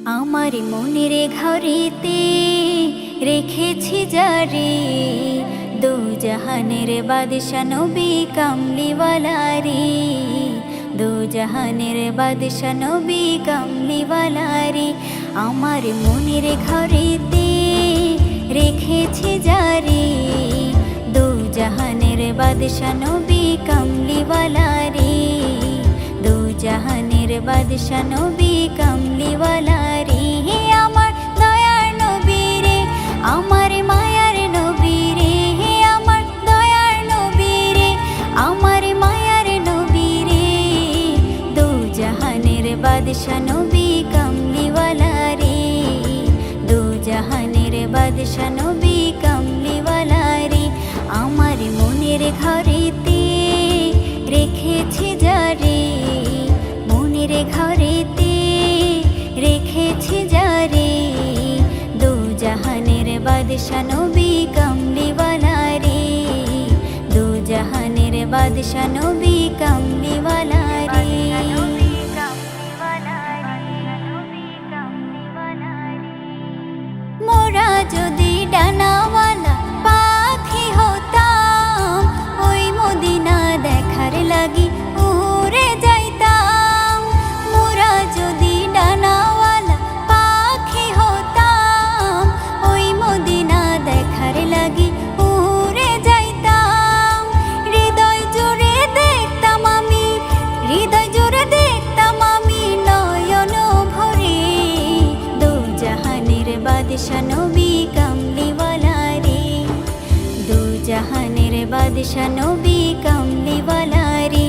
আমার মনের ঘরেতে রেখেছি যারে, দু জাহানের বাদশা নবী কামলিওয়ালা রে, দু জাহানের বাদশা নবী কামলিওয়ালা রে। আমার মনের ঘরেতে রেখেছি যারে, দু জাহানের বাদশা নবী কামলিওয়ালা রে, দু জাহানের বাদশা নবী কামলিওয়ালা রে। আমার দয়ার নবী রে, আমার মায়ার নবী রে, আমার দয়ার নবী রে, আমার মায়ার নবী রে, দু জাহানের বাদশা নবী কামলিওয়ালা রে, দু জাহানের বাদশা নবী কামলিওয়ালা রে। আমার মনের ঘরেতে রেখেছি যারে, মনের ঘরেতে রেখেছি যারে, দু জাহানের বাদশা নবী কামলিওয়ালা রে, দু জাহানের বাদশা নবী কামলিওয়ালা রে। মোরা যদি ডানাওয়ালা পাখি হতাম, ওই মদিনা দেখার লাগি উড়ে যাইতাম। মোরা যদি ডানাওয়ালা পাখি হতাম, ওই মদিনা দেখার লাগি উড়ে যাইতাম। হৃদয় জুড়ে দেখতাম আমি, হৃদয় জুড়ে দেখতাম আমি নয়ন ভরে, দু জাহানের বাদশা নবী কামলিওয়ালা রে, দু জাহানের বাদশা নবী কামলিওয়ালা রে।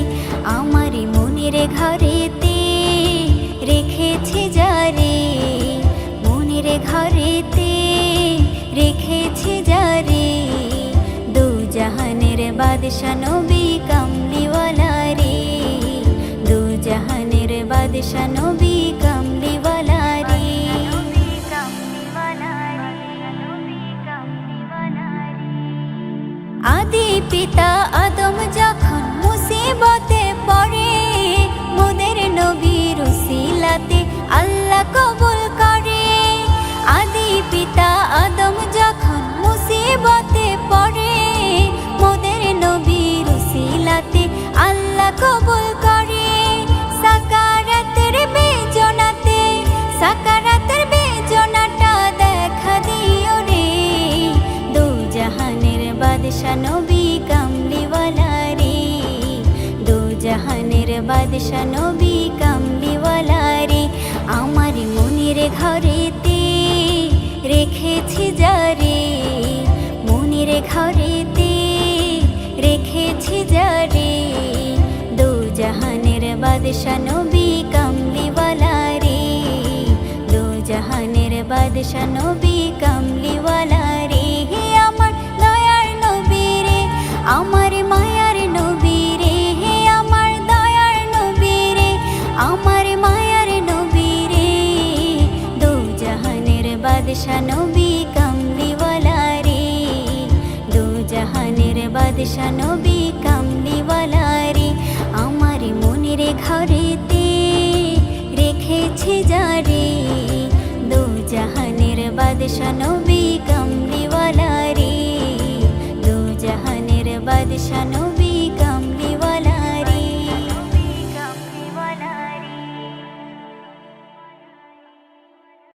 আমার মনের ঘরেতে রেখেছি যারে, মনের ঘরেতে রেখেছি যারে, দু জাহানের বাদশা নবী কামলিওয়ালা রে, দু জাহানের বাদশা নবী কামলিওয়ালা রে। আদি পিতা আদম যখন মুসিবতে পড়ে, মোদের নবীর উসিলাতে আল্লাহ কবুল করে। আদি পিতা আদম যখন মুসিবতে পড়ে, মোদের নবীর উসিলাতে আল্লাহ কবুল করে। সাকারাতের বেজনাতে, সাকারাতের বেজনাটা দেখা দিও রে, দু জাহানের বাদশা নবী কামলিওয়ালা রে, দু জাহানের বাদশা নবী কামলিওয়ালা রে। আমার মনের ঘরেতে রেখেছি যারে, মনের ঘরেতে রেখেছি যারে, দু জাহানের বাদশা নবী কামলিওয়ালা রে, দু জাহানের বাদশা নবী কামলিওয়ালা রে। আমার দয়ার নবী রে, আমার মায়ার নবী রে, আমার দয়ার নবী রে, আমার মায়ার নবী রে, দু জাহানের বাদশা নবী কামলিওয়ালা রে, দু জাহানের বাদশা নবী কামলিওয়ালা রে। আমার মনের ঘরেতে রেখেছি যারে, দু জাহানের বাদশা নবী কামলিওয়ালা রে, দু জাহানের বাদশা